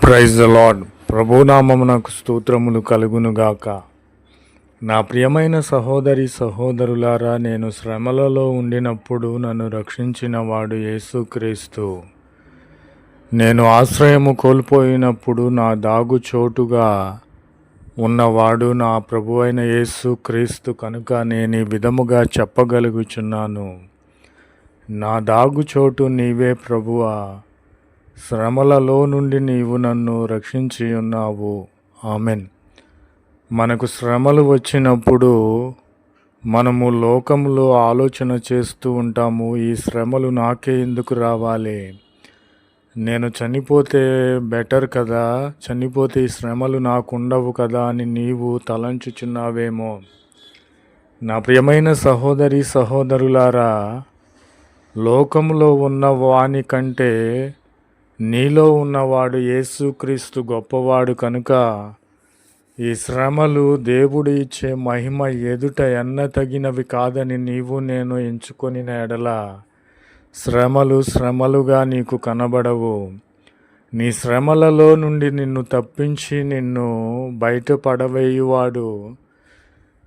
Praise the lord. ప్రభునామమునకు స్తోత్రములు కలుగునుగాక. నా ప్రియమైన సహోదరి సహోదరులారా, నేను శ్రమలలో ఉండినప్పుడు నన్ను రక్షించిన వాడు యేసుక్రీస్తు. నేను ఆశ్రయము కోల్పోయినప్పుడు నా దాగు చోటుగా ఉన్నవాడు నా ప్రభువైన యేసుక్రీస్తు కనుక నేను ఈ విధముగా చెప్పగలుగుచున్నాను, నా దాగు చోటు నీవే ప్రభువా, శ్రమలలో నుండి నీవు నన్ను రక్షించి ఉన్నావు. ఆమెన్. మనకు శ్రమలు వచ్చినప్పుడు మనము లోకంలో ఆలోచన చేస్తూ ఉంటాము, ఈ శ్రమలు నాకే ఎందుకు రావాలి, నేను చనిపోతే బెటర్ కదా, చనిపోతే ఈ శ్రమలు నాకు ఉండవు కదా అని నీవు తలంచుచున్నావేమో. నా ప్రియమైన సహోదరి సహోదరులారా, లోకంలో ఉన్న వాని కంటే నీలో ఉన్నవాడు యేసుక్రీస్తు గొప్పవాడు కనుక ఈ శ్రమలు దేవుడు ఇచ్చే మహిమ ఎదుట ఎన్నతగినవి కాదని నీవు నేను ఎంచుకొనిన ఎడల శ్రమలు శ్రమలుగా నీకు కనబడవు. నీ శ్రమలలో నుండి నిన్ను తప్పించి నిన్ను బయటపడవేయువాడు,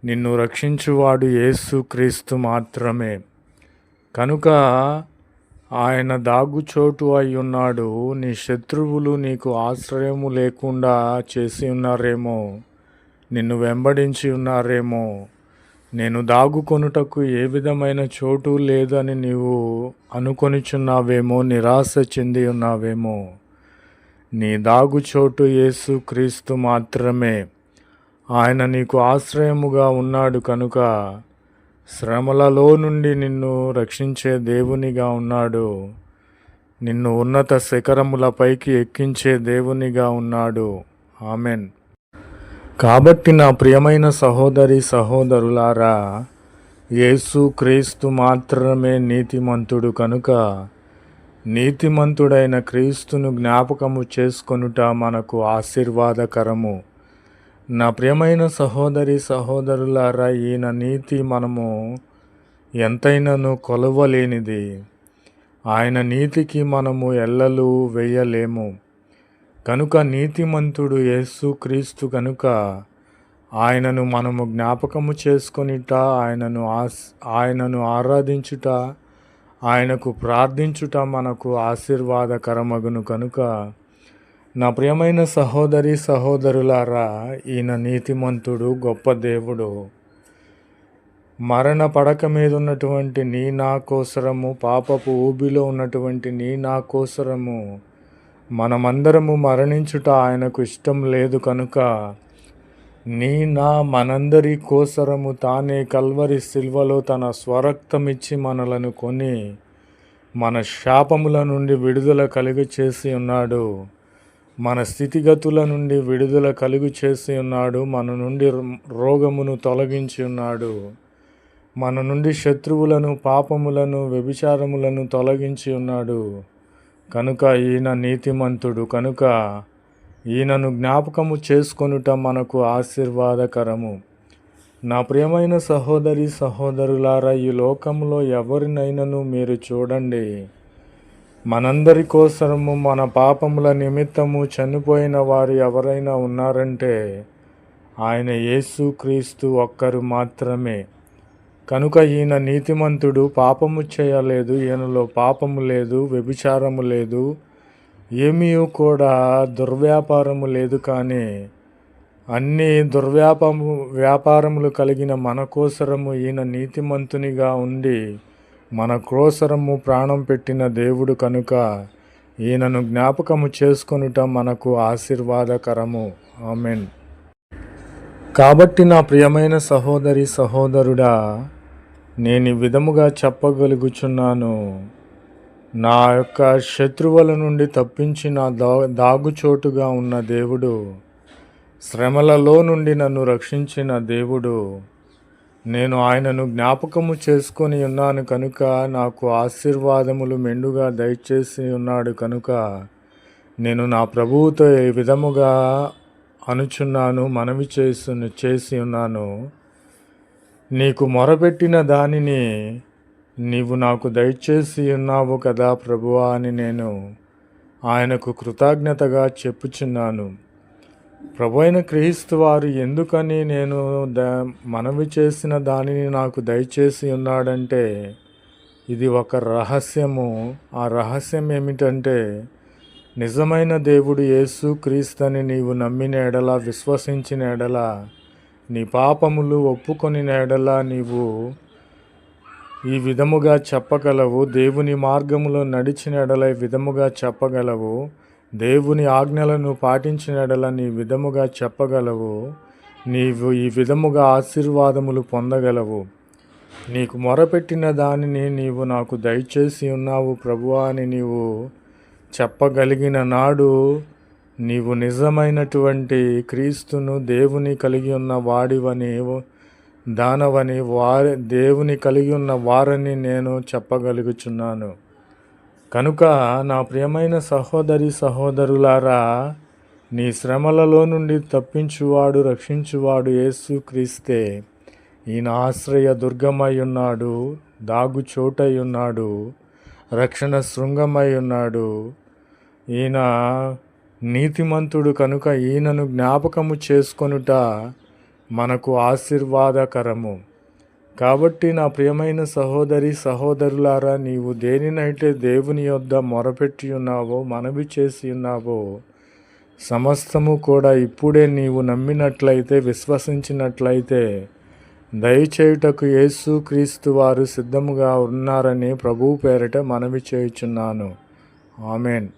నిన్ను రక్షించువాడు యేసుక్రీస్తు మాత్రమే. కనుక ఆయన దాగుచోటు అయి ఉన్నాడు. నీ శత్రువులు నీకు ఆశ్రయము లేకుండా చేసి ఉన్నారేమో, నిన్ను వెంబడించి ఉన్నారేమో, నేను దాగుకొనుటకు ఏ విధమైన చోటు లేదని నీవు అనుకొనిచున్నావేమో, నిరాశ చెంది ఉన్నావేమో. నీ దాగుచోటు యేసుక్రీస్తు మాత్రమే. ఆయన నీకు ఆశ్రయముగా ఉన్నాడు కనుక శ్రమలలో నుండి నిన్ను రక్షించే దేవునిగా ఉన్నాడు, నిన్ను ఉన్నత శిఖరములపైకి ఎక్కించే దేవునిగా ఉన్నాడు. ఆమెన్. కాబట్టి నా ప్రియమైన సహోదరి సహోదరులారా, యేసుక్రీస్తు మాత్రమే నీతిమంతుడు కనుక నీతిమంతుడైన క్రీస్తును జ్ఞాపకము చేసుకొనుట మనకు ఆశీర్వాదకరము. నా ప్రియమైన సహోదరి సహోదరులారా, ఈయన నీతి మనము ఎంతైనను కొలవలేనిది. ఆయన నీతికి మనము ఎల్లలు వేయలేము. కనుక నీతిమంతుడు యేసుక్రీస్తు కనుక ఆయనను మనము జ్ఞాపకము చేసుకొనిట, ఆయనను ఆరాధించుట, ఆయనకు ప్రార్థించుట మనకు ఆశీర్వాదకరమగును. కనుక నా ప్రియమైన సహోదరి సహోదరులారా, ఈయన నీతిమంతుడు, గొప్ప దేవుడు. మరణ పడక మీద ఉన్నటువంటి నీ నా కోసరము, పాపపు ఊబిలో ఉన్నటువంటి నీ నా కోసరము మనమందరము మరణించుట ఆయనకు ఇష్టం లేదు కనుక మనందరి కోసరము తానే కల్వరి సిల్వలో తన స్వరక్తమిచ్చి మనలను కొని మన శాపముల నుండి విడుదల కలుగ చేసి ఉన్నాడు, మన స్థితిగతుల నుండి విడుదల కలుగు చేసి ఉన్నాడు, మన నుండి రోగమును తొలగించి ఉన్నాడు, మన నుండి శత్రువులను, పాపములను, వ్యభిచారములను తొలగించి ఉన్నాడు. కనుక ఈయన నీతిమంతుడు. కనుక ఈయనను జ్ఞాపకము చేసుకొనుట మనకు ఆశీర్వాదకరము. నా ప్రియమైన సహోదరి సహోదరులారా, ఈ లోకంలో ఎవరినైనాను మీరు చూడండి, మనందరి కోసము మన పాపముల నిమిత్తము చనిపోయిన వారు ఎవరైనా ఉన్నారంటే ఆయన యేసుక్రీస్తు ఒక్కరు మాత్రమే. కనుక ఈయన నీతిమంతుడు, పాపము చేయలేదు, ఈయనలో పాపము లేదు, వ్యభిచారము లేదు, ఏమీ కూడా దుర్వ్యాపారము లేదు. కానీ అన్ని వ్యాపారములు కలిగిన మన కోసరము ఈయన నీతిమంతునిగా ఉండి మన కోసరము ప్రాణం పెట్టిన దేవుడు కనుక ఈయనను జ్ఞాపకము చేసుకొనుట మనకు ఆశీర్వాదకరము. ఆమెన్. కాబట్టి నా ప్రియమైన సహోదరి సహోదరుడా, నేను ఈ విధముగా చెప్పగలుగుచున్నాను, నా యొక్క శత్రువుల నుండి తప్పించి నా దాగుచోటుగా ఉన్న దేవుడు, శ్రమలలో నుండి నన్ను రక్షించిన దేవుడు, నేను ఆయనను జ్ఞాపకము చేసుకొని ఉన్నాను కనుక నాకు ఆశీర్వాదములు మెండుగా దయచేసి ఉన్నాడు. కనుక నేను నా ప్రభువుతో ఈ విధముగా అనుచున్నాను, మనవి చేసి ఉన్నాను, నీకు మొరపెట్టిన దానిని నీవు నాకు దయచేసి ఉన్నావు కదా ప్రభువా అని నేను ఆయనకు కృతజ్ఞతగా చెప్పుచున్నాను. ప్రభువైన క్రీస్తు వారు ఎందుకని నేను మనవి చేసిన దానిని నాకు దయచేసి ఉన్నాడంటే, ఇది ఒక రహస్యము. ఆ రహస్యం ఏమిటంటే, నిజమైన దేవుడు యేసు క్రీస్తుని నీవు నమ్మిన ఎడల, విశ్వసించిన ఎడల, నీ పాపములు ఒప్పుకొని ఎడల నీవు ఈ విధముగా చెప్పగలవు. దేవుని మార్గములో నడిచిన ఎడల ఈ విధముగా చెప్పగలవు. దేవుని ఆజ్ఞలను పాటించిన ఎడల నీ విధముగా చెప్పగలవు. నీవు ఈ విధముగా ఆశీర్వాదములు పొందగలవు. నీకు మొరపెట్టిన దానిని నీవు నాకు దయచేసి ఉన్నావు ప్రభువా అని నీవు చెప్పగలిగిన నాడు నీవు నిజమైనటువంటి క్రీస్తును, దేవుని కలిగి ఉన్న వాడివని, దానవని, దేవుని కలిగి ఉన్న వారని నేను చెప్పగలుగుచున్నాను. కనుక నా ప్రియమైన సహోదరి సహోదరులారా, నీ శ్రమలలో నుండి తప్పించువాడు, రక్షించువాడు యేసు క్రీస్తే. ఈయన ఆశ్రయ దుర్గమై ఉన్నాడు, దాగు చోటై ఉన్నాడు, రక్షణ శృంగమై ఉన్నాడు. ఈయన నీతిమంతుడు కనుక ఈయనను జ్ఞాపకము చేసుకొనుట మనకు ఆశీర్వాదకరము. కాబట్టి నా ప్రియమైన సహోదరి సహోదరులారా, నీవు దేనినైతే దేవుని యొద్ద మొరపెట్టి ఉన్నావో, మనవి చేసి ఉన్నావో, సమస్తము కూడా ఇప్పుడే నీవు నమ్మినట్లయితే, విశ్వసించినట్లయితే దయచేయుటకు యేసు క్రీస్తు వారు సిద్ధముగా ఉన్నారని ప్రభువు పేరిట మనవి చేయుచున్నాను. ఆమెన్.